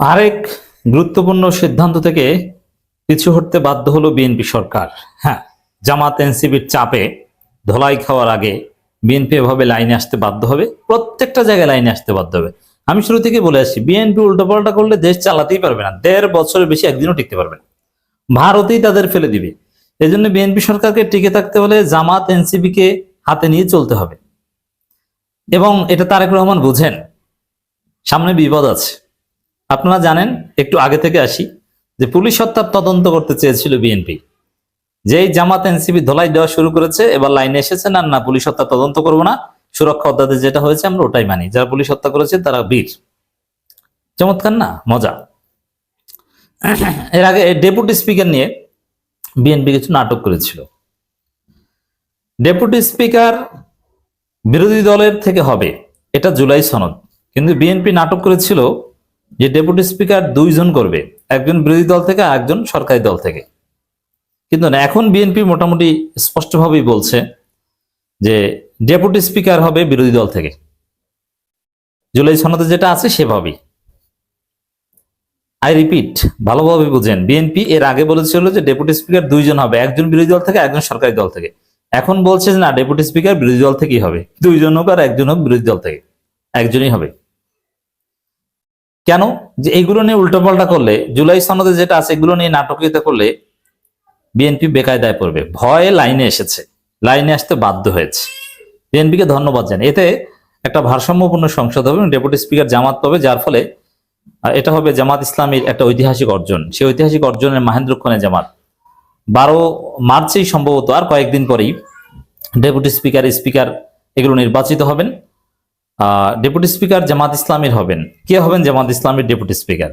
আরেক গুরুত্বপূর্ণ সিদ্ধান্ত থেকে পিছু হটতে বাধ্য হলো বিএনপি সরকার। হ্যাঁ, জামাত এনসিপির চাপে ধলাই খাওয়ার আগে বিএনপি এভাবে লাইনে আসতে বাধ্য হবে, প্রত্যেকটা জায়গায় লাইনে আসতে বাধ্য হবে। আমি শুরু থেকে বলে আসছি, বিএনপি উল্টোপাল্টা করলে দেশ চালাতেই পারবে না, 1.5 বছরের বেশি একদিনও টিকতে পারবে না, ভারতেই তাদের ফেলে দিবে। এই জন্য বিএনপি সরকারকে টিকে থাকতে হলে জামাত এনসিপি কে হাতে নিয়ে চলতে হবে। এবং এটা তারেক রহমান বুঝেন, সামনে বিপদ আছে। আপনারা জানেন, একটু আগে থেকে আসি, যে পুলিশ হত্যার তদন্ত করতে চেয়েছিল বিএনপি। যেই জামাত এনসিপি ধলাই দেওয়া শুরু করেছে, এবার লাইনে এসেছে না, না পুলিশ হত্যা তদন্ত করবো না, সুরক্ষা অধ্যাদেশ যেটা হয়েছে আমরা ওটাই মানি, যারা পুলিশ হত্যা করেছে তারা বীর। চমৎকার না, মজা। এর আগে ডেপুটি স্পিকার নিয়ে বিএনপি কিছু নাটক করেছিল। ডেপুটি স্পিকার বিরোধী দলের থেকে হবে, এটা জুলাই সনদ, কিন্তু বিএনপি নাটক করেছিল যে ডেপুটি স্পিকার 2 জন করবে, একজন বিরোধী দল থেকে আর একজন সরকারি দল থেকে। কিন্তু না, এখন বিএনপি মোটামুটি স্পষ্টভাবেই বলছে যে ডেপুটি স্পিকার হবে বিরোধী দল থেকে, জুলাই সনদে যেটা আছে সেভাবেই। আই রিপিট, ভালোভাবে বুঝেন, বিএনপি এর আগে বলেছিল যে ডেপুটি স্পিকার 2 জন হবে, একজন বিরোধী দল থেকে একজন সরকারি দল থেকে। এখন বলছে যে না, ডেপুটি স্পিকার বিরোধী দল থেকেই হবে, 2 জন হোক আর একজন হোক, বিরোধী দল থেকে একজনই হবে। কেন? যে এইগুলো নিয়ে উল্টোপাল্টা করলে, জুলাই সনদে যেটা আছে এগুলো নিয়ে নাটকীয়তা করলে বিএনপি বেকায়দায় পড়বে। ভয়ে লাইনে এসেছে, লাইনে আসতে বাধ্য হয়েছে। বিএনপিকে ধন্যবাদ জানাই। এতে একটা ভারসাম্যপূর্ণ সংসদ হবে এবং ডেপুটি স্পিকার জামাত পাবে, যার ফলে এটা হবে জামাত ইসলামীর একটা ঐতিহাসিক অর্জন। সেই ঐতিহাসিক অর্জনের মাহেন্দ্রক্ষণে জামাত 12 মার্চেই সম্ভবত, আর কয়েকদিন পরেই ডেপুটি স্পিকার, স্পিকার এগুলো নির্বাচিত হবেন। ডেপুটি স্পিকার জামাত ইসলামীর হবেন। কে হবেন জামাত ইসলামীর ডেপুটি স্পিকার?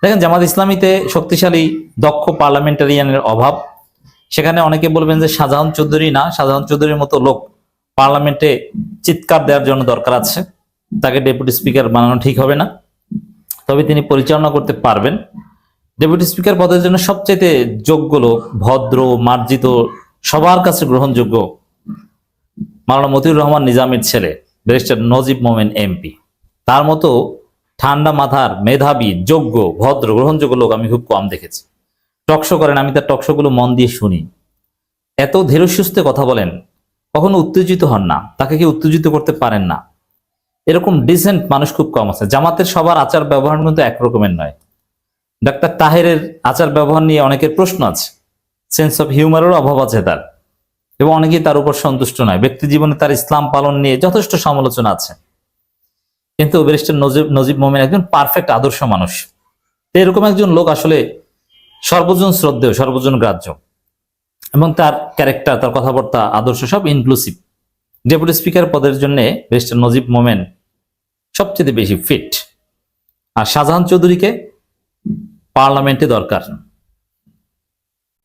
দেখেন, জামাত ইসলামীতে শক্তিশালী দক্ষ পার্লামেন্টারিয়ানের অভাব। সেখানে অনেকে বলবেন যে শাহজাহান চৌধুরী না, শাহজাহান চৌধুরীর মতো লোক পার্লামেন্টে চিৎকার দেওয়ার জন্য দরকার আছে, তাকে ডেপুটি স্পিকার বানানো ঠিক হবে না। তবে তিনি পরিচালনা করতে পারবেন। ডেপুটি স্পিকার পদের জন্য সবচেয়ে যোগ্য লোক, ভদ্র, মার্জিত, সবার কাছে গ্রহণযোগ্য, মাওলানা মতিউর রহমান নিজামীর ছেলে ব্যারিস্টার নজিব মোমেন এমপি। তার মতো ঠান্ডা মাথার, মেধাবী, যোগ্য, ভদ্র, গ্রহণযোগ্য লোক আমি খুব কম দেখেছি। টকশো করেন, আমি তার টকশো গুলো মন দিয়ে শুনি। এত ধীর সুস্থে কথা বলেন, কখনো উত্তেজিত হন না, তাকে কি উত্তেজিত করতে পারেন না। এরকম ডিসেন্ট মানুষ খুব কম আছে। জামাতের সবার আচার ব্যবহার কিন্তু একরকমের নয়। ডাক্তার তাহেরের আচার ব্যবহার নিয়ে অনেকের প্রশ্ন আছে, সেন্স অফ হিউমারেরও অভাব আছে তার, এবং অনেকেই তার উপর সন্তুষ্ট নয়। ব্যক্তি জীবনে তার ইসলাম পালন নিয়ে যথেষ্ট সমালোচনা আছে, কিন্তু ব্যারিস্টার নজিব মোমেন একজন পারফেক্ট আদর্শ মানুষ। এরকম একজন লোক আসলে সর্বজন শ্রদ্ধেয়, সর্বজন গ্রাহ্য, এবং তার ক্যারেক্টার, তার কথাবার্তা, আদর্শ সব ইনক্লুসিভ। ডেপুটি স্পিকার পদের জন্য ব্যারিস্টার নজিব মোমেন সবচেয়ে বেশি ফিট। আর শাহজাহান চৌধুরীকে পার্লামেন্টে দরকার।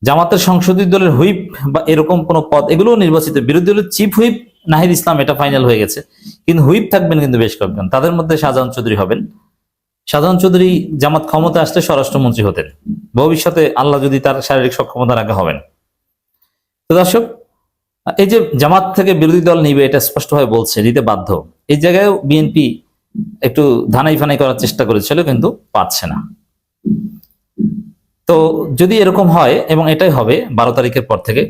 জামাতের সংসদীয় দলের হুইপ বা এরকম কোন পদ, এগুলো নির্বাচিত। বিরোধী দলের চিফ হুইপ নাহিদ ইসলাম, এটা ফাইনাল হয়ে গেছে, কিন্তু হুইপ থাকবেন কিন্তু বেশ কয়েকজন। তাদের মধ্যে শাহজাহান চৌধুরী হবেন। শাহজাহান চৌধুরী জামাত ক্ষমতা আসলে স্বরাষ্ট্রমন্ত্রী হতেন, ভবিষ্যতে আল্লাহ যদি তার শারীরিক সক্ষমতা রাখা হবেন। তো দর্শক, এই যে জামাত থেকে বিরোধী দল নিবে, এটা স্পষ্টভাবে বলছে, নিতে বাধ্য। এই জায়গায় বিএনপি একটু ধানাই ফানাই করার চেষ্টা করেছিল, কিন্তু পারছে না। তো যদি এরকম হয়, এবং এটাই হবে 12 তারিখের পর থেকে,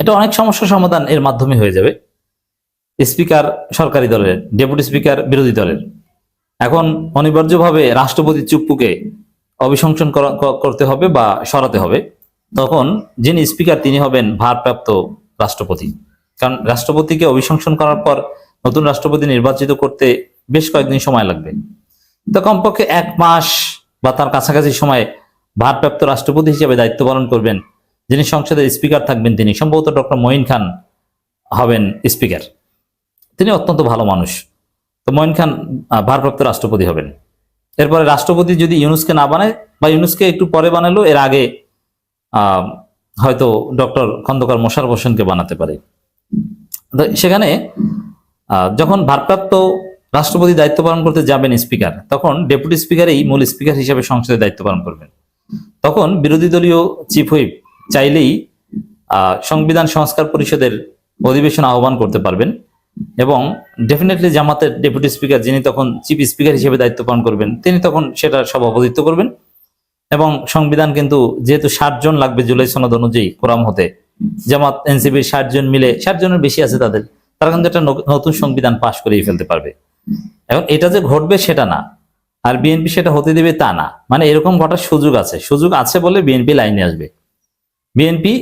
এটা অনেক সমস্যার সমাধান এর মাধ্যমে হয়ে যাবে। স্পিকার সরকারি দলের, ডেপুটি স্পিকার বিরোধী দলের। এখন অনিবার্যভাবে রাষ্ট্রপতি চুপ্পুকে অভিশংসন করতে হবে বা সরাতে হবে। তখন যিনি স্পিকার তিনি হবেন ভারপ্রাপ্ত রাষ্ট্রপতি, কারণ রাষ্ট্রপতিকে অভিশংসন করার পর নতুন রাষ্ট্রপতি নির্বাচিত করতে বেশ কয়েকদিন সময় লাগবে। তো কমপক্ষে 1 মাস বা তার কাছাকাছি সময় ভারপ্রাপ্ত রাষ্ট্রপতি হিসেবে দায়িত্ব পালন করবেন যিনি সংসদের স্পিকার থাকবেন, তিনি সম্ভবত ডক্টর মঈন খান হবেন স্পিকার। তিনি অত্যন্ত ভালো মানুষ। তো মঈন খান ভারপ্রাপ্ত রাষ্ট্রপতি হবেন। এরপরে রাষ্ট্রপতি যদি ইউনূসকে না বানায়, বা ইউনূসকে একটু পরে বানালো, এর আগে হয়তো ডক্টর খন্দকার মোশাররফ হোসেনকে বানাতে পারে। সেখানে যখন ভারপ্রাপ্ত রাষ্ট্রপতি দায়িত্ব পালন করতে যাবেন স্পিকার, তখন ডেপুটি স্পিকারই মূল স্পিকার হিসেবে সংসদে দায়িত্ব পালন করবেন। তখন বিরোধী দলীয় চিফ হুইপ চাইলেই সংবিধান সংস্কার পরিষদের অধিবেশন আহ্বান করতে পারবেন, এবং ডেফিনেটলি জামাতের ডেপুটি স্পিকার, যিনি তখন চিফ স্পিকার হিসেবে দায়িত্ব পালন করবেন, তিনি তখন সেটা সভাপতিত্ব করবেন। এবং সংবিধান কিন্তু যেহেতু 60 জন লাগবে জুলাই সনদ অনুযায়ী কোরাম হতে, জামাত এনসিপির 60 জন মিলে, 60 জনের বেশি আছে তাদের, তারা কিন্তু একটা নতুন সংবিধান পাশ করিয়ে ফেলতে পারবে। এখন এটা যে ঘটবে সেটা না, আর বিএনপি সেটা হতে দেবে তা না, মানে এরকম ঘটার সুযোগ আছে, সুযোগ আছে বলে বিএনপি লাইনে আসবে। বিএনপি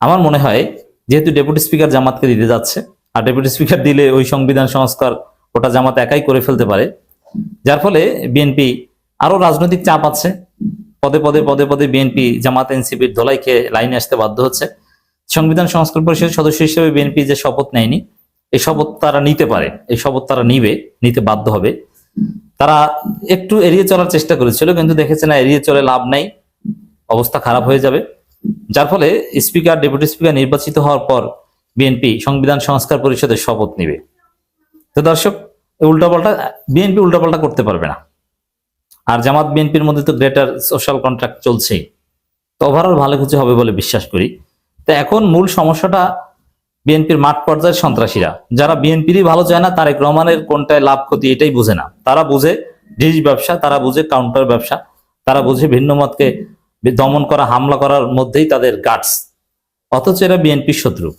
আমার মনে হয় যেহেতু ডেপুটি স্পিকার জামাতকে দিতে যাচ্ছে, আর ডেপুটি স্পিকার দিলে ওই সংবিধান সংস্কার ওটা জামাত একাই করে ফেলতে পারে, যার ফলে বিএনপি আরো রাজনৈতিক চাপ আছে, পদে পদে পদে পদে বিএনপি জামাত এনসিপির ধোলাই খেয়ে লাইনে আসতে বাধ্য হচ্ছে। সংবিধান সংস্কার পরিষদের সদস্য হিসেবে বিএনপি যে শপথ নেয়নি, এই শপথ তারা নিতে পারে, এই শপথ তারা নিতে বাধ্য হবে। তারা একটু এড়িয়ে চলার চেষ্টা করেছিল, কিন্তু দেখেছে না এড়িয়ে চলে লাভ নাই, অবস্থা খারাপ হয়ে যাবে। যার ফলে স্পিকার ডেপুটি স্পিকার নির্বাচিত হওয়ার পর বিএনপি সংবিধান সংস্কার পরিষদের শপথ নিবে। তো দর্শক, বিএনপি উল্টাপাল্টা করতে পারবে না। আর জামাত বিএনপির মধ্যে তো গ্রেটার সোশ্যাল কন্ট্রাক্ট চলছেই, তো ওভারঅল ভালো কিছু হবে বলে বিশ্বাস করি। তো এখন মূল সমস্যাটা বিএনপির মাঠ পর্যায়ের সন্ত্রাসীরা, যারা বিএনপিরই ভালো চায় না, তারেক রহমানের কোনটায় লাভ ক্ষতি এটাই বুঝে না। তারা বুঝে ডিশ ব্যবসা, তারা বুঝে কাউন্টার ব্যবসা, তারা বুঝে ভিন্ন মতকে দমন করা, হামলা করার মধ্যেই তাদের গাটস, অথচ এরা বিএনপির শত্রু।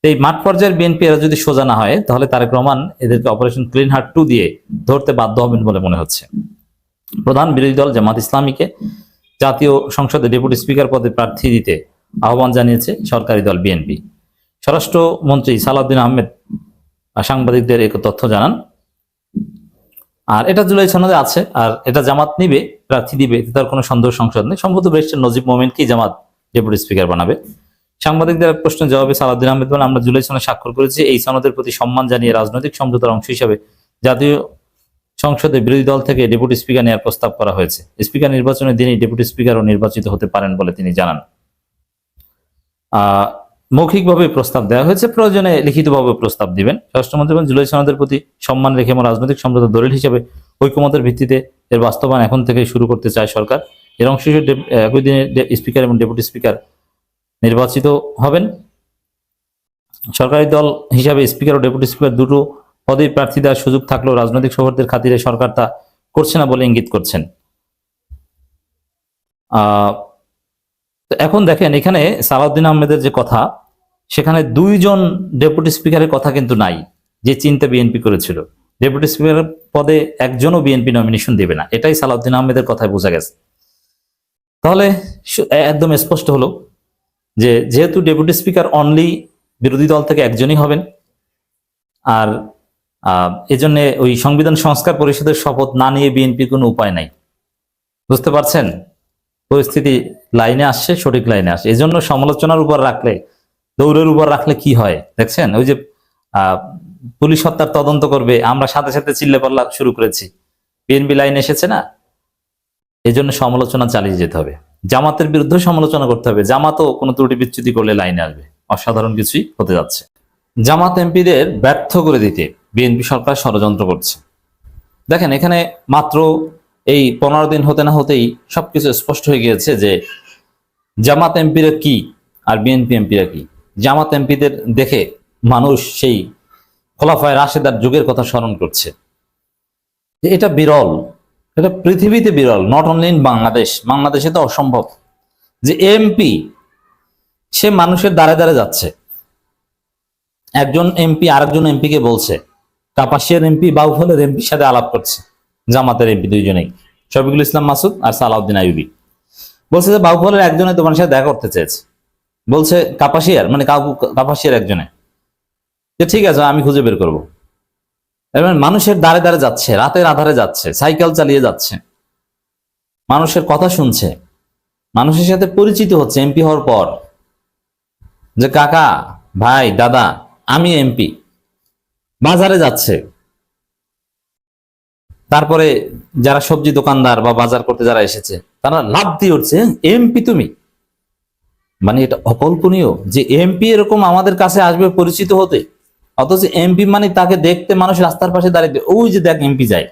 এই মাঠ পর্যায়ের বিএনপি এরা যদি সোজা না হয়, তাহলে তারেক রহমান এদেরকে অপারেশন ক্লিন হার্ট 2 দিয়ে ধরতে বাধ্য হবেন বলে মনে হচ্ছে। প্রধান বিরোধী দল জামাত ইসলামীকে জাতীয় সংসদে ডেপুটি স্পিকার পদে প্রার্থী দিতে আহ্বান জানিয়েছে সরকারি দল বিএনপি। স্বরাষ্ট্রমন্ত্রী সালাউদ্দিন আহমেদ সাংবাদিকদের এই তথ্য জানান। আর এটা জুলাই সনদে আছে, আর এটা জামাত নিবে, প্রার্থী দিবে, তার কোনো সন্দেহ সংসদ নেই। সম্ভবত ব্যারিস্টার নজিব মোমেনকেই জামাত ডেপুটি স্পিকার বানাবে। সাংবাদিকদের এক প্রশ্নের জবাবে সালাউদ্দিন আহমেদ বলেন, আমরা জুলাই সনদে স্বাক্ষর করেছি, এই সনদের প্রতি সম্মান জানিয়ে রাজনৈতিক সমঝোতার অংশ হিসাবে জাতীয় সংসদে বিরোধী দল থেকে ডেপুটি স্পিকার নেওয়ার প্রস্তাব করা হয়েছে। স্পিকার নির্বাচনের দিনই ডেপুটি স্পিকারও নির্বাচিত হতে পারেন বলে তিনি জানান। মৌখিকভাবে প্রস্তাব দেওয়া হয়েছে, প্রয়োজনে লিখিতভাবে প্রস্তাব দিবেন। স্বরাষ্ট্রমন্ত্রী বলেন, জুলাই সনদের প্রতি সম্মান রেখে এবং রাজনৈতিক সমঝোতার দলিল হিসেবে ঐকমত্যের ভিত্তিতে এর বাস্তবায়ন এখন থেকেই শুরু করতে চায় সরকার। এর অংশ হিসেবে একই দিনে স্পিকার এবং ডেপুটি স্পিকার নির্বাচিত হবেন। সরকারি দল হিসাবে স্পিকার ও ডেপুটি স্পিকার দুটো পদেই প্রার্থী দেওয়ার সুযোগ থাকলেও রাজনৈতিক সৌহার্দ্যের খাতিরে সরকার তা করছে না বলে ইঙ্গিত করছেন। এখন দেখেন, এখানে সালাউদ্দিন আহমেদের যে কথা, সেখানে 2 জন ডেপুটি স্পিকারের কথা কিন্তু নাই, যে চিন্তা বিএনপি করেছিল। ডেপুটি স্পিকার পদে একজনও বিএনপি নমিনেশন দেবে না, এটাই সালাউদ্দিন আহমেদের কথায় বোঝা গেছে। তাহলে একদম স্পষ্ট হলো যে যেহেতু ডেপুটি স্পিকার অনলি বিরোধী দল থেকে একজনই হবেন, আর এজন্য ওই সংবিধান সংস্কার পরিষদের শপথ না নিয়ে বিএনপির কোনো উপায় নাই। বুঝতে পারছেন, পরিস্থিতি লাইনে আসছে, সঠিক লাইনে আসছে। এজন্য সমালোচনার উপর রাখলে, দৌড়ের উপর রাখলে কি হয় দেখছেন, ওই যে পুলিশ হত্যার তদন্ত করবে, আমরা সাথে সাথে চিল্লাপাল্লা শুরু করেছি, বিএনপি লাইনে এসেছে না। এজন্য সমালোচনা চালিয়ে যেতে হবে, জামাতের বিরুদ্ধে সমালোচনা করতে হবে। জামাতও কোনো ত্রুটি বিচ্যুতি করলে লাইনে আসবে, অসাধারণ কিছুই হতে যাচ্ছে। জামাত এমপিদের ব্যর্থ করে দিতে বিএনপি সরকার ষড়যন্ত্র করছে। দেখেন, এখানে মাত্র এই 15 দিন হতে না হতেই সবকিছু স্পষ্ট হয়ে গিয়েছে যে জামাত এমপিরা কি আর বিএনপি এমপিরা কি। জামাত এমপিদের দেখে মানুষ সেই খোলাফায়ে রাশেদার যুগের কথা স্মরণ করছে। এটা বিরল, এটা পৃথিবীতে বিরল, নট অনলি ইন বাংলাদেশ। বাংলাদেশে তো অসম্ভব যে এমপি সে মানুষের দ্বারে দ্বারে যাচ্ছে। একজন এমপি আরেকজন এমপিকে বলছে, কাপাসিয়ার এমপি বাউফলের এমপির সাথে আলাপ করছে, জামাতের এমপি দুইজনেই, শফিকুল ইসলাম মাসুদ আর সালাউদ্দিন আইয়ুবী, বলছে যে বাউফলের একজনে তোমার সাথে দেখা করতে চেয়েছে। বলছে কাপাসিয়ার, মানে কাপাসিয়ার একজনে, যে ঠিক আছে আমি খুঁজে বের করবো। মানুষের দ্বারে দ্বারে যাচ্ছে, রাতের আধারে যাচ্ছে, সাইকেল চালিয়ে যাচ্ছে, মানুষের কথা শুনছে, মানুষের সাথে পরিচিত হচ্ছে এমপি হওয়ার পর, যে কাকা, ভাই, দাদা, আমি এমপি। বাজারে যাচ্ছে, তারপরে যারা সবজি দোকানদার বা বাজার করতে যারা এসেছে, তারা লাভ দিয়ে উঠছে, এমপি তুমি। মানে এটা অকল্পনীয় যে এমপি এরকম আমাদের কাছে আসবে পরিচিত হতে, অথচ এমপি মানে তাকে দেখতে মানুষ রাস্তার পাশে দাঁড়িয়ে, ওই যে দেখ এমপি যায়,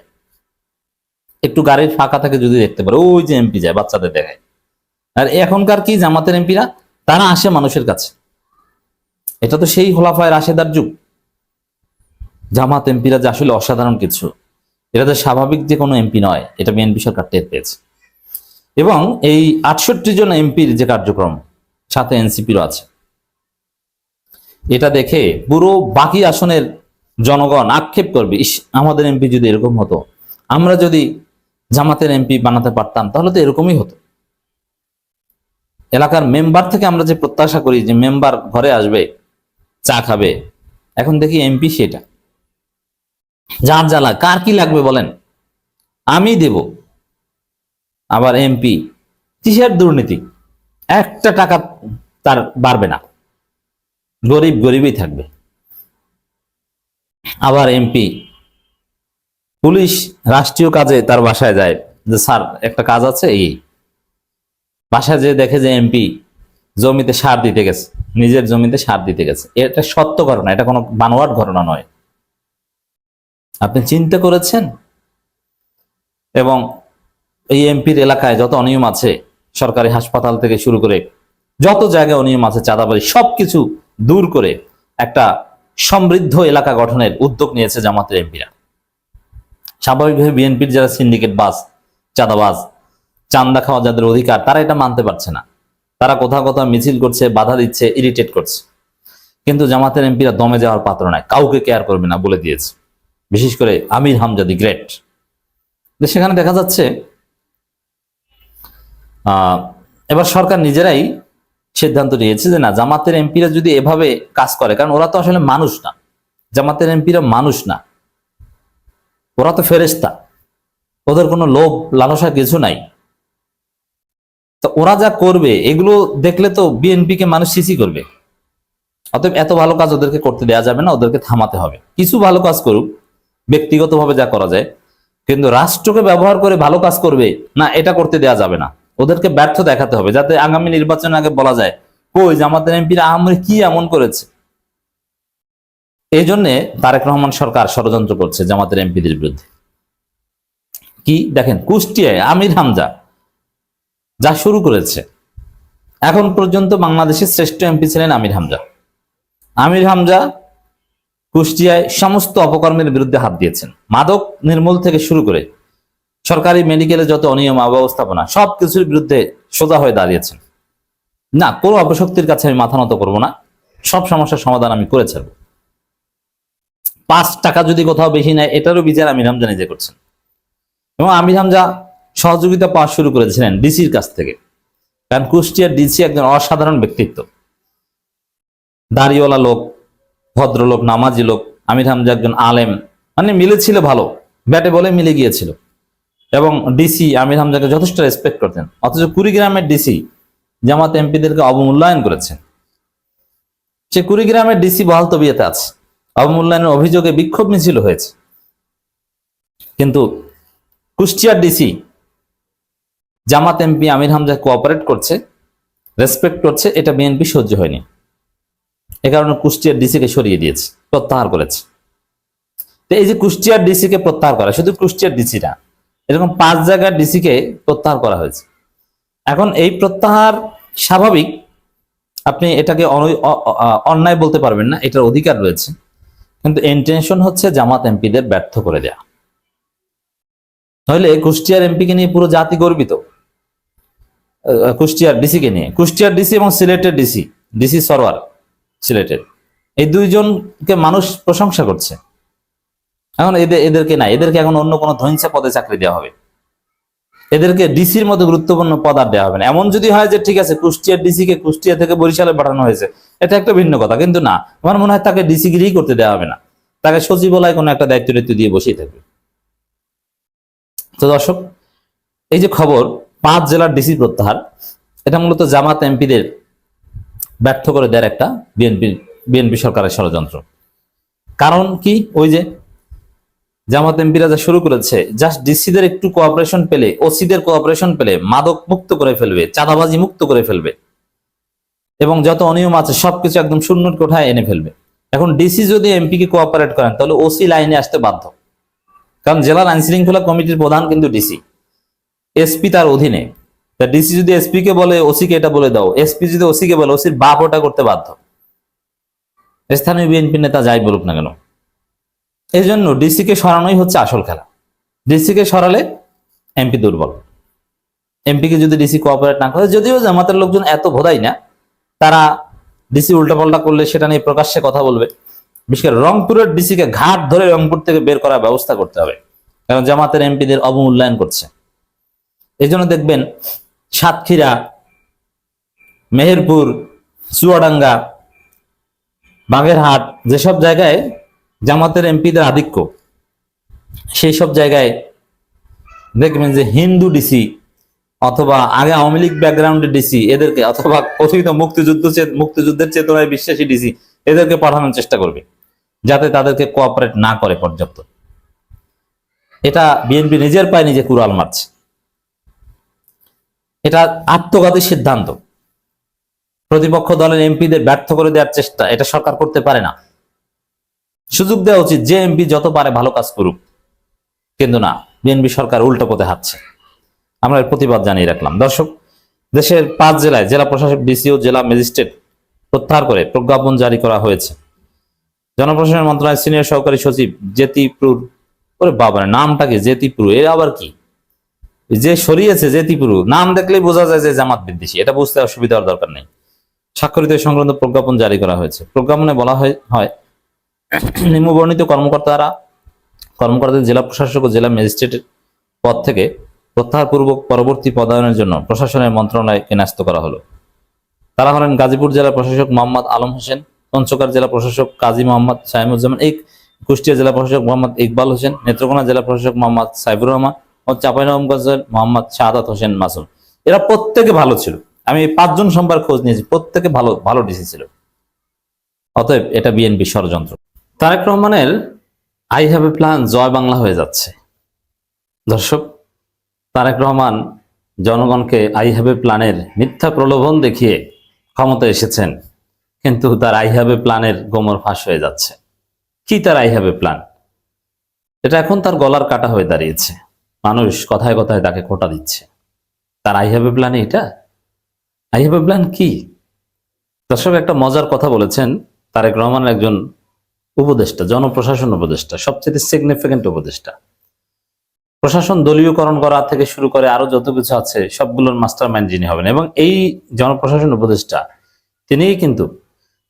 একটু গাড়ির ফাঁকা থাকে যদি দেখতে পারে, ওই যে এমপি যায়, বাচ্চাদের দেখায়। আর এখনকার কি জামাতের এমপিরা, তারা আসে মানুষের কাছে। এটা তো সেই খোলাফায়ে রাশেদার যুগ। জামাত এমপিরা যে আসলে অসাধারণ কিছু, এটা যে স্বাভাবিক যে কোনো এমপি নয়, এটা বিএনপি সরকার টের পেয়েছে। এবং এই 68 জন এমপির যে কার্যক্রম, সাথে এনসিপিরও আছে, এটা দেখে পুরো বাকি আসনের জনগণ আক্ষেপ করবে, ইস আমাদের এমপি যদি এরকম হতো, আমরা যদি জামাতের এমপি বানাতে পারতাম তাহলে তো এরকমই হতো। এলাকার মেম্বার থেকে আমরা যে প্রত্যাশা করি যে মেম্বার ঘরে আসবে, চা খাবে, এখন দেখি এমপি সেটা। যার জ্বালা, কার কি লাগবে বলেন, আমি দেব। আবার এমপি, কিসের দুর্নীতি, একটা টাকা তার বাড়বে না, গরিব গরিবই থাকবে। আবার এমপি পুলিশ রাষ্ট্রীয় কাজে তার বাসায় যায়, যে স্যার একটা কাজ আছে, এই বাসায় যে দেখে যে এমপি জমিতে সার দিতে গেছে, নিজের জমিতে সার দিতে গেছে। এটা সত্য ঘটনা, এটা কোনো বানোয়াট ঘটনা নয়। আপনি চিন্তা করেছেন? এবং এই এমপির এলাকায় যত অনিয়ম আছে, সরকারি হাসপাতাল থেকে শুরু করে যত জায়গায় অনিয়ম আছে, চাঁদাবাজি, সবকিছু দূর করে একটা সমৃদ্ধ এলাকা গঠনের উদ্যোগ নিয়েছে জামাতের এমপিরা। স্বাভাবিকভাবে বিএনপির যারা সিন্ডিকেট বাস, চাঁদাবাজ, চান্দা খাওয়া যাদের অধিকার, তারা এটা মানতে পারছে না। তারা কোথাও কোথাও মিছিল করছে, বাধা দিচ্ছে, ইরিটেট করছে। কিন্তু জামাতের এমপিরা দমে যাওয়ার পাত্র নয়, কাউকে কেয়ার করবে না বলে দিয়েছে। বিশেষ করে আমির হামজা দি গ্রেট। সেখানে দেখা যাচ্ছে এবার সরকার নিজেরাই সিদ্ধান্ত নিয়েছে যে না, জামাতের এমপিরা যদি এভাবে কাজ করে, কারণ ওরা তো আসলে মানুষ না, জামাতের এমপিরা মানুষ না, ওরা তো ফেরেশতা, ওদের কোনো লোভ লালসা কিছু নাই। তো ওরা যা করবে এগুলো দেখলে তো বিএনপি কে মানুষ সিসি করবে। অতএব এত ভালো কাজ ওদেরকে করতে দেওয়া যাবে না, ওদেরকে থামাতে হবে। কিছু ভালো কাজ করুক ব্যক্তিগতভাবে যা করা যায়, কিন্তু রাষ্ট্রকে ব্যবহার করে ভালো কাজ করবে না, এটা করতে দেওয়া যাবে না। ওদেরকে ব্যর্থ দেখাতে হবে, যাতে আগামী নির্বাচনের আগে বলা যায় কই জামাতের এমপিরা আহামরি কি এমন করেছে। এই জন্য তারেক রহমান সরকার ষড়যন্ত্র করছে জামাতের এমপিদের বিরুদ্ধে। কি দেখেন, কুষ্টিয়ায় আমির হামজা যা শুরু করেছে, এখন পর্যন্ত বাংলাদেশের শ্রেষ্ঠ এমপি ছিলেন আমির হামজা। আমির হামজা কুষ্টিয়ায় সমস্ত অপকর্মের বিরুদ্ধে হাত দিয়েছেন, মাদক নির্মূল থেকে শুরু করে সরকারি মেডিকেলে যত অনিয়ম অব্যবস্থাপনা, সবকিছুর বিরুদ্ধে সোজা হয়ে দাঁড়িয়েছেন। না, কোনো অপশক্তির কাছে আমি মাথা নত করবো না, সব সমস্যার সমাধান আমি করে ছাড়বো। 5 টাকা যদি কোথাও বেশি নেয়, এটারও বিচার আমির হামজা নিজে করছেন। এবং আমির হামজা সহযোগিতা পাওয়া শুরু করেছিলেন ডিসির কাছ থেকে, কারণ কুষ্টিয়ার ডিসি একজন অসাধারণ ব্যক্তিত্ব, দাড়িওয়ালা লোক, ভদ্রলোক, নামাজি লোক। আমির হামজা একজন আলেম, মানে মিলেছিল ভালো, ব্যাটে বলে মিলে গিয়েছিল। এবং ডিসি আমির হামজাকে যথেষ্ট রেসপেক্ট করতেন। অথচ কুড়িগ্রামের ডিসি জামাত এমপিদেরকে অবমূল্যায়ন করেছেন। সে কুড়িগ্রামের ডিসি বহাল তবিয়তে আছে, অবমূল্যায়নের অভিযোগে বিক্ষোভ মিছিল হয়েছে। কিন্তু কুষ্টিয়ার ডিসি জামাত এমপি আমির হামজা কোঅপারেট করছে, রেসপেক্ট করছে, এটা বিএনপি সহ্য হয়নি। এ কারণে কুষ্টিয়ার ডিসিকে সরিয়ে দিয়েছে, প্রত্যাহার করেছে। তো এই যে কুষ্টিয়ার ডিসিকে প্রত্যাহার করা, শুধু কুষ্টিয়ার ডিসি না, এরকম 5 জায়গার ডিসিকে প্রত্যাহার করা হয়েছে। এখন এই প্রত্যাহার স্বাভাবিক, আপনি এটাকে অন্যায় বলতে পারবেন না, এটার অধিকার রয়েছে। কিন্তু ইন্টেনশন হচ্ছে জামাত এমপিদের ব্যর্থ করে দেয়া। নইলে কুষ্টিয়ার এমপিকে নিয়ে পুরো জাতি গর্বিত, কুষ্টিয়ার ডিসিকে নিয়ে। কুষ্টিয়ার ডিসি এবং সিলেটের ডিসি, ডিসি সরওয়ার সিলেটের, এই দুইজনকে মানুষ প্রশংসা করছে। এখন এদেরকে না, এদেরকে এখন অন্য কোনো ধৈর্য পদে চাকরি দেওয়া হবে, এদেরকে ডিসির মতো গুরুত্বপূর্ণ পদ আর দেওয়া হবে না। এমন যদি হয় যে ঠিক আছে কুষ্টিয়ার ডিসিকে কুষ্টিয়া থেকে বরিশালে পাঠানো হয়েছে, এটা একটা ভিন্ন কথা, কিন্তু না, আমার মনে হয় তাকে ডিসিগিরি করতে দেওয়া হবে না, তাকে সচিবালয় কোনো একটা দায়িত্ব দিয়ে বসেই থাকবে। তো দর্শক, এই যে খবর 5 জেলার ডিসি প্রত্যাহার, এটা মূলত জামাত এমপিদের ব্যর্থ করে দেওয়ার একটা বিএনপি সরকারের ষড়যন্ত্র। কারণ কি, ওই যে জামাত এমপিরা যা শুরু করেছে, জাস্ট ডিসিদের একটু কোঅপারেশন পেলে, ওসিদের কোঅপারেশন পেলে মাদক মুক্ত করে ফেলবে, চাঁদাবাজি মুক্ত করে ফেলবে, এবং যত অনিয়ম আছে সবকিছু একদম শূন্যর কোঠায় এনে ফেলবে। এখন ডিসি যদি এমপি কে কোঅপারেট করেন, তাহলে ওসি লাইনে আসতে বাধ্য, কারণ জেলার আইন শৃঙ্খলা কমিটির প্রধান কিন্তু ডিসি, এসপি তার অধীনে। তা ডিসি যদি এসপি কে বলে ওসি কে এটা বলে দাও, এসপি যদি ওসি কে বলে, ওসির বাপ ওটা করতে বাধ্য, স্থানীয় বিএনপি নেতা যাই বলুক না কেন। এই জন্য ডিসি কে সরানোই হচ্ছে আসল খেলা। ডিসি কে সরালে এমপি দুর্বল। এমপি কে যদি ডিসি কোঅপারেট না করে, যদিও জামাতের লোকজন এত ভোদাই না, তারা ডিসি উল্টাপাল্টা করলে সেটা নিয়ে প্রকাশ্যে কথা বলবে। বিশেষ করে রংপুরের ডিসি কে ঘাট ধরে রংপুর থেকে বের করার ব্যবস্থা করতে হবে, কারণ জামাতের এমপিদের অবমূল্যায়ন করছে। এই জন্য দেখবেন সাতক্ষীরা, মেহেরপুর, চুয়াডাঙ্গা, বাগেরহাট, যেসব জায়গায় জামাতের এমপিদের আধিক্য, সেই সব জায়গায় দেখবেন যে হিন্দু ডিসি অথবা আগে আওয়ামী লীগ ব্যাকগ্রাউন্ডের ডিসি এদেরকে, অথবা কথিত মুক্তিযুদ্ধের চেতনায় বিশ্বাসী ডিসি এদেরকে পাঠানোর চেষ্টা করবে, যাতে তাদেরকে কোঅপারেট না করে পর্যাপ্ত। এটা বিএনপি নিজের পায়ে নিজে কুড়াল মারছে। এটা আত্মঘাতী সিদ্ধান্ত। প্রতিপক্ষ দলের এমপিদের ব্যর্থ করে দেওয়ার চেষ্টা এটা সরকার করতে পারে না। সুযোগ দেওয়া উচিত, যে এমপি যত পারে ভালো কাজ করুক, কিন্তু না, বিএনপি সরকার উল্টো পথে হাঁটছে। আমরা এর প্রতিবাদ জানিয়ে রাখলাম। দর্শক, দেশের 5 জেলায় জেলা প্রশাসক, ডিসি ও জেলা ম্যাজিস্ট্রেট প্রত্যাহার করে প্রজ্ঞাপন জারি করা হয়েছে। জনপ্রশাসন মন্ত্রণালয়ের সিনিয়র সহকারী সচিব জেতিপুর, ওরে বাবা, নামটা কি জেতিপুর, এর আবার কি? যে সরিয়েছে জেতিপুর, নাম দেখলেই বোঝা যায় যে জামাত বিদ্বেষী, এটা বুঝতে অসুবিধা হওয়ার দরকার নেই। স্বাক্ষরিত সংক্রান্ত প্রজ্ঞাপন জারি করা হয়েছে। প্রজ্ঞাপনে বলা হয় নিম্নবর্ণিত কর্মকর্তাদের জেলা প্রশাসক ও জেলা ম্যাজিস্ট্রেটের পদ থেকে প্রত্যাহারপূর্বক পরবর্তী পদায়নের জন্য প্রশাসনের মন্ত্রণালয়কে ন্যস্ত করা হলো। তারা হলেন গাজীপুর জেলা প্রশাসক মোহাম্মদ আলম হোসেন, পঞ্চগড় জেলা প্রশাসক কাজী মোহাম্মদ সাইমুজ্জামান, কুষ্টিয়া জেলা প্রশাসক মোহাম্মদ ইকবাল হোসেন, নেত্রকোনা জেলা প্রশাসক মোহাম্মদ সাইবুর রহমান ও চাঁপাইনবাবগঞ্জের মোহাম্মদ শাহাদাত হোসেন মাসুম। এরা প্রত্যেকে ভালো ছিল। আমি এই 5 জন সম্পর্কে খোঁজ নিয়েছি, প্রত্যেকে ভালো ভালো ডিসি ছিল। অতএব এটা বিএনপি ষড়যন্ত্র। তারেক রহমানের আই হ্যাভ এ প্ল্যান জয় বাংলা হয়ে যাচ্ছে। দর্শক, তারেক রহমান জনগণকে আই হ্যাভ এ প্ল্যানের মিথ্যা প্রলোভন দেখিয়ে ক্ষমতায় এসেছেন, কিন্তু তার আই হ্যাভ এ প্ল্যানের গোমর ফাঁস হয়ে যাচ্ছে। কি তার আই হ্যাভ এ প্ল্যান? এটা এখন তার গলার কাটা হয়ে দাঁড়িয়েছে। মানুষ কথায় কথায় তাকে খোঁটা দিচ্ছে। তার আই হ্যাভ এ প্ল্যান এটা? আই হ্যাভ এ প্ল্যান কি? দর্শক, একটা মজার কথা বলেছেন তারেক রহমান, একজন উপদেষ্টা, জনপ্রশাসন উপদেষ্টা, সবচেয়ে সিগনিফিকেন্ট উপদেষ্টা। প্রশাসন দলীয়করণ করা থেকে শুরু করে আরো যত কিছু আছে সবগুলোর মাস্টার মাইন্ড যিনি হবেন, এবং এই জনপ্রশাসন উপদেষ্টা তিনিই কিন্তু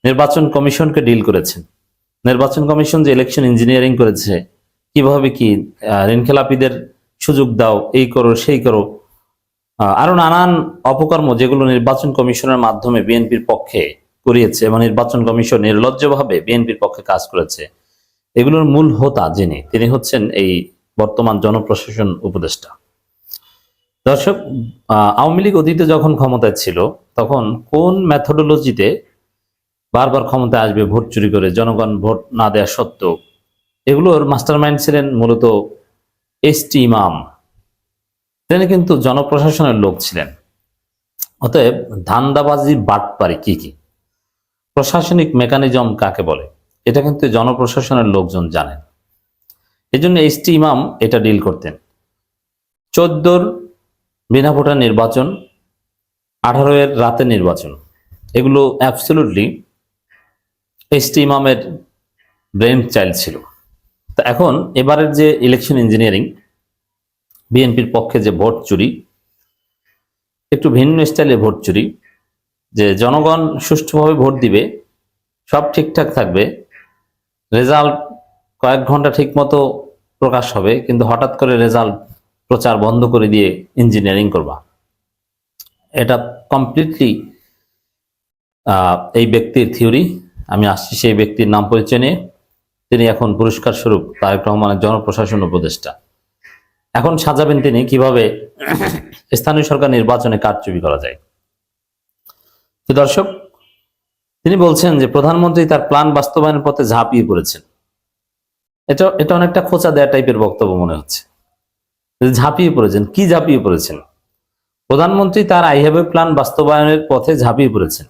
নির্বাচন কমিশনকে ডিল করেছেন। নির্বাচন কমিশন যে ইলেকশন ইঞ্জিনিয়ারিং করেছে, কিভাবে কি ঋণখেলাপিদের সুযোগ দাও, এই করো সেই করো, আরো নানান অপকর্ম যেগুলো নির্বাচন কমিশনের মাধ্যমে বিএনপির পক্ষে করিয়েছে, এবং নির্বাচন কমিশন নির্লজ্জভাবে বিএনপির পক্ষে কাজ করেছে, এগুলোর মূল হোতা তিনি হচ্ছেন এই বর্তমান জনপ্রশাসন উপদেষ্টা। দর্শক, আওয়ামী লীগ অতীতে যখন ক্ষমতায় ছিল, তখন কোন মেথোডোলজিতে বারবার ক্ষমতায় আসবে ভোট চুরি করে, জনগণ ভোট না দেওয়া সত্ত্বেও, এগুলোর মাস্টারমাইন্ড ছিলেন মূলত এসটি ইমাম। তিনি কিন্তু জনপ্রশাসনের লোক ছিলেন। অতএব ধান্দাবাজি, বাটপারি কি কি, প্রশাসনিক মেকানিজম কাকে বলে, এটা কিন্তু জনপ্রশাসনের লোকজন জানেন। এই জন্য এসটি ইমাম এটা ডিল করতেন। 14 বিনা ভোটার নির্বাচন, 18 রাতে নির্বাচন, এগুলো অ্যাবসলিউটলি এসটি ইমামের ব্রেন চাইল্ড ছিল। তা এখন এবারের যে ইলেকশন ইঞ্জিনিয়ারিং, বিএনপির পক্ষে যে ভোট চুরি, একটু ভিন্ন স্টাইলে ভোট চুরি, যে জনগণ সুষ্ঠুভাবে ভোট দিবে, সব ঠিকঠাক থাকবে, রেজাল্ট কয়েক ঘন্টা ঠিক মতো প্রকাশ হবে, কিন্তু হঠাৎ করে রেজাল্ট প্রচার বন্ধ করে দিয়ে ইঞ্জিনিয়ারিং করবা, এটা কমপ্লিটলি এই ব্যক্তির থিওরি। আমি আসছি সেই ব্যক্তির নাম পরিচয় নিয়ে। তিনি এখন পুরস্কার স্বরূপ তারেক রহমানের জনপ্রশাসন উপদেষ্টা। এখন সাজাবেন তিনি কিভাবে স্থানীয় সরকার নির্বাচনে কারচুপি করা যায়। তো দর্শক, তিনি বলছেন যে প্রধানমন্ত্রী তার প্ল্যান বাস্তবায়নের পথে ঝাঁপিয়ে পড়েছেন। এটা অনেকটা খোঁচা দেয়া টাইপের বক্তব্য মনে হচ্ছে। ঝাঁপিয়ে পড়েছেন, কি ঝাঁপিয়ে পড়েছেন? প্রধানমন্ত্রী তার আই হ্যাভ এ প্ল্যান বাস্তবায়নের পথে ঝাঁপিয়ে পড়েছেন,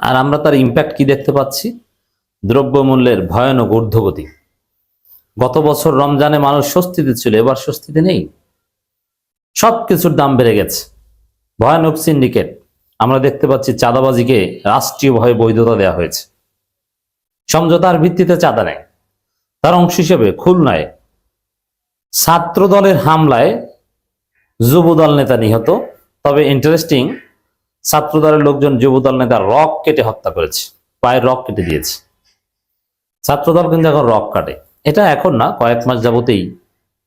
আর আমরা তার ইম্প্যাক্ট কি দেখতে পাচ্ছি? দ্রব্যমূল্যের ভয়ানক ঊর্ধ্বগতি। গত বছর রমজানে মানুষ স্বস্তিতে ছিল, এবার স্বস্তিতে নেই। সবকিছুর দাম বেড়ে গেছে। ভয়ানক সিন্ডিকেট। আমরা দেখতে পাচ্ছি চাঁদাবাজিকে রাষ্ট্রীয়ভাবে বৈধতা দেওয়া হয়েছে। সমঝোতার ভিত্তিতে চাঁদা নেয়, তার অংশ হিসেবে খুলনায় ছাত্র দলের হামলায় যুবদল নেতা নিহত। তবে ইন্টারেস্টিং, ছাত্র দলের লোকজন যুবদল নেতা রক কেটে হত্যা করেছে, পায়ের রক কেটে দিয়েছে। ছাত্রদল কিন্তু এখন রক কাটে, এটা এখন না, কয়েক মাস যাবতেই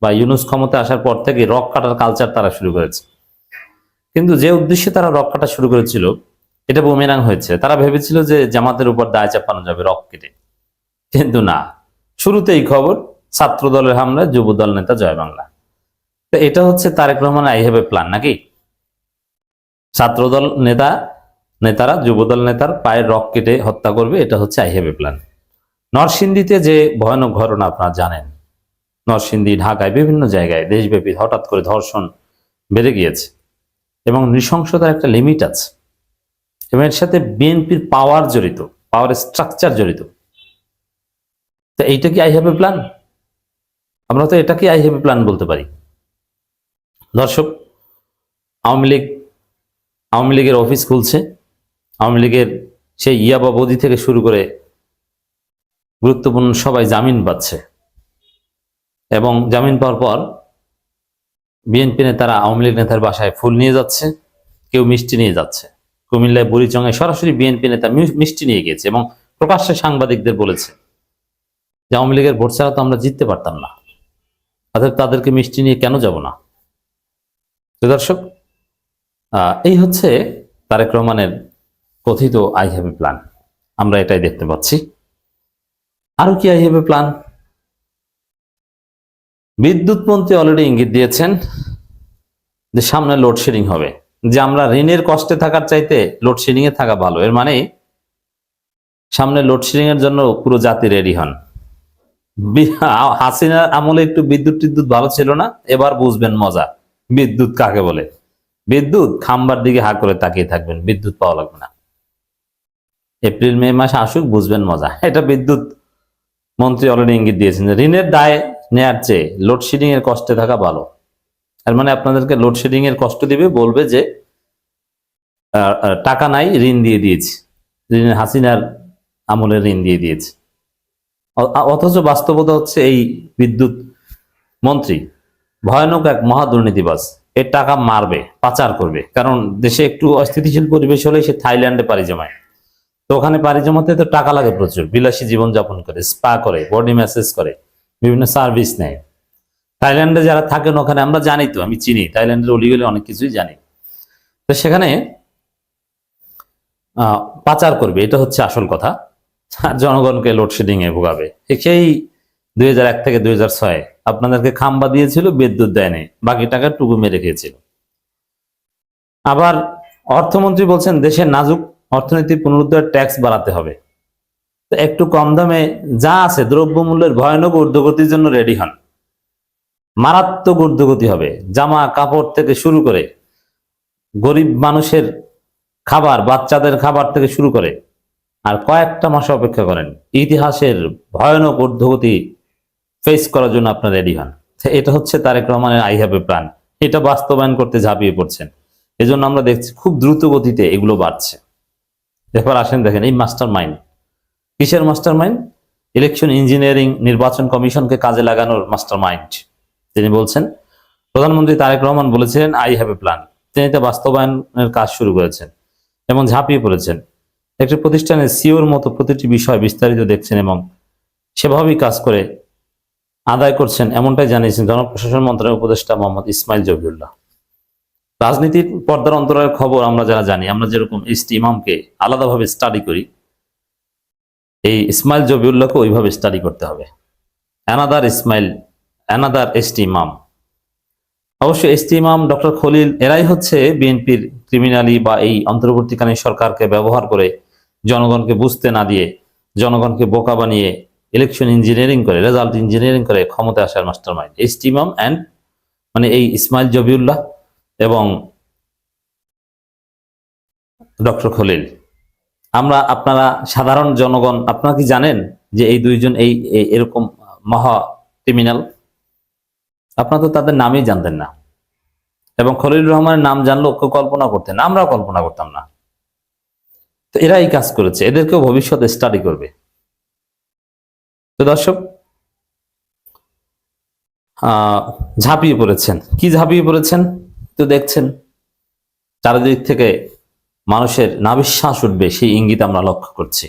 বা ইউনূস ক্ষমতায় আসার পর থেকে রক কাটার কালচার তারা শুরু করেছে। কিন্তু যে উদ্দেশ্যে তারা রক কাটা শুরু করেছিল এটা বুমেরাং হয়েছে। তারা ভেবেছিল যে জামাতের উপর দায় চাপানো যাবে রক কেটে, কিন্তু না, শুরুতেই খবর ছাত্র দলের হামলায় যুবদল নেতা জয় বাংলা। তো এটা হচ্ছে Tarique Rahman I have a plan নাকি? ছাত্রদল নেতারা যুবদল নেতার পায়ের রক কেটে হত্যা করবে, এটা হচ্ছে আই হ্যাভ এ প্ল্যান। নরসিংদীতে যে ভয়ানক ঘটনা আপনারা জানেন, নরসিংদী, ঢাকায়, বিভিন্ন জায়গায় দেশব্যাপী হঠাৎ করে ধর্ষণ বেড়ে গিয়েছে এবং নৃশংসতার একটা লিমিট আছে এবং এর সাথে বিএনপির পাওয়ার জড়িত, পাওয়ার স্ট্রাকচার জড়িত। তো এইটা কি আই হ্যাভ এ প্ল্যান? আমরা তো এটাকে আই হ্যাভ এ প্ল্যান বলতে পারি। দর্শক, আওয়ামী লীগের অফিস খুলছে, আওয়ামী লীগের সেই ইয়াবা বদি থেকে শুরু করে গুরুত্বপূর্ণ সবাই জামিন পাচ্ছে এবং জামিন পাওয়ার পর বিএনপি নেতারা আওয়ামী লীগ নেতার বাসায় ফুল নিয়ে যাচ্ছে, কেউ মিষ্টি নিয়ে যাচ্ছে। কুমিল্লায় বুড়িচঙ্গায় সরাসরি বিএনপি নেতা মিষ্টি নিয়ে গিয়েছে এবং প্রকাশ্যে সাংবাদিকদের বলেছে যে আওয়ামী লীগের ভোট ছাড়া তো আমরা জিততে পারতাম না, অর্থাৎ তাদেরকে মিষ্টি নিয়ে কেন যাব না। তো দর্শক, এই হচ্ছে তারেক রহমানের কথিত আই হ্যাভ এ প্ল্যান। আমরা এটাই দেখতে পাচ্ছি। আরো কি আই হ্যাভ এ প্ল্যান? বিদ্যুৎ মন্ত্রী অলরেডি ইঙ্গিত দিয়েছেন যে সামনে লোডশেডিং হবে, যে আমরা ঋণের কষ্টে থাকার চাইতে লোডশেডিং এ থাকা ভালো। এর মানে সামনে লোডশেডিং এর জন্য পুরো জাতি রেডি হন। হাসিনার আমলে একটু বিদ্যুৎ ভালো ছিল না, এবার বুঝবেন মজা বিদ্যুৎ কাকে বলে। বিদ্যুৎ খাম্বার দিকে হা করে তাকিয়ে থাকবেন, বিদ্যুৎ পাওয়া লাগবে না। এপ্রিল মে মাস আসুক, বুঝবেন মজা। এটা বিদ্যুৎ মন্ত্রী অলরেডি ইঙ্গিত দিয়েছেন যে ঋণের দায় নেয়ার চেয়ে লোডশেডিং এর কষ্টে থাকা ভালো। এর মানে আপনাদেরকে লোডশেডিং এর কষ্ট দিবে, বলবে যে টাকা নাই, ঋণ দিয়ে দিয়েছি, হাসিনার আমলের ঋণ দিয়ে দিয়েছি। অথচ বাস্তবতা হচ্ছে এই বিদ্যুৎ মন্ত্রী ভয়ানক এক মহা দুর্নীতিবাজ। এর টাকা মারবে, পাচার করবে, কারণ দেশে একটু অস্থিতিশীল পরিবেশ হলে সে থাইল্যান্ডে পাড়ি জমায়। তো ওখানে পাড়ি জমাতে তো টাকা লাগে প্রচুর, বিলাসী জীবনযাপন করে, স্পা করে, বডি ম্যাসেজ করে, বিভিন্ন সার্ভিস নেয়। থাইল্যান্ডে যারা থাকেন ওখানে আমরা জানি, তো আমি চিনি থাইল্যান্ডের অলিগলি অনেক কিছুই জানি। তো সেখানে পাচার করবে, এটা হচ্ছে আসল কথা। জনগণকে লোডশেডিং এ ভোগাবে। সেই 2001 থেকে 2006 আপনাদেরকে খাম্বা দিয়েছিল, বিদ্যুৎ দেয়নি, বাকি টাকা টুকু মেরে খেয়েছিল। আবার অর্থমন্ত্রী বলছেন দেশের নাজুক অর্থনীতি পুনরুদ্ধার ট্যাক্স বাড়াতে হবে। তো একটু কম দামে যা আছে দ্রব্যমূল্যের ভয়ানক ঊর্ধ্বগতির জন্য রেডি হন। মারাত্মক ঊর্ধ্বগতি হবে, জামা কাপড় থেকে শুরু করে গরিব মানুষের খাবার, বাচ্চাদের খাবার থেকে শুরু করে। আর কয়েকটা মাস অপেক্ষা করেন, ইতিহাসের ভয়ানক ঊর্ধ্বগতি ফেস করার জন্য আপনার রেডি হন। এটা হচ্ছে তারেক রহমানের আই হ্যাভ এ প্ল্যান। এটা বাস্তবায়ন করতে ঝাঁপিয়ে পড়ছেন। এজন্য আমরা দেখছি খুব দ্রুত গতিতে এগুলো বাড়ছে। এবার আসেন দেখেন এই মাস্টার মাইন্ড। কিসের মাস্টার মাইন্ড? ইলেকশন ইঞ্জিনিয়ারিং, নির্বাচন কমিশনকে কাজে লাগানোর মাস্টার মাইন্ড। তিনি বলছেন, প্রধানমন্ত্রী তারেক রহমান বলেছিলেন আই হ্যাভ এ প্ল্যান। তিনি তা বাস্তবায়নের কাজ শুরু করেছেন এবং ঝাঁপিয়ে পড়েছেন। একটি প্রতিষ্ঠানের সিওর মতো প্রতিটি বিষয় বিস্তারিত দেখছেন এবং সেভাবেই কাজ করে আদায় করছেন, এমনটাই জানিয়েছেন জনপ্রশাসন মন্ত্রণালয়ের উপদেষ্টা মোহাম্মদ ইসমাইল জহিরুল্লাহ। রাজনীতির পর্দার অন্তরালের খবর আমরা যারা জানি, আমরা যেরকম এসটি ইমামকে আলাদাভাবে স্টাডি করি, এই ইসমাইল জহিরুল্লাহকে ওইভাবে স্টাডি করতে হবে। অ্যানাদার এসটি ইমাম। অবশ্য এসটি ইমাম, ডক্টর খলিল, এরাই হচ্ছে বিএনপির ক্রিমিনালি বা এই অন্তর্বর্তীকালীন সরকারকে ব্যবহার করে জনগণকে বুঝতে না দিয়ে, জনগণকে বোকা বানিয়ে ইলেকশন ইঞ্জিনিয়ারিং করে, রেজাল্ট ইঞ্জিনিয়ারিং করে ক্ষমতায় আসার মাস্টার মাইন্ড এসটি ইমাম অ্যান্ড মানে এই ইসমাইল জহিরুল্লাহ এবং ডক্টর খলিল। আপনারা সাধারণ জনগণ, আপনারা কি জানেন যে এই দুইজন এরকম মহা ক্রিমিনাল? আপনারা তো তাদের নামই জানতেন না, এবং খলিলুর রহমানের নাম জানলেও কেউ কল্পনা করতেন না, আমরাও কল্পনা করতাম না। তো এরা এই কাজ করেছে, এদেরকেও ভবিষ্যতে স্টাডি করবে। তো দর্শক, ঝাঁপিয়ে পড়েছেন। কি ঝাঁপিয়ে পড়েছেন তো দেখছেন, চারিদিক থেকে মানুষের নাভিশ্বাস উঠবে সেই ইঙ্গিত আমরা লক্ষ্য করছি।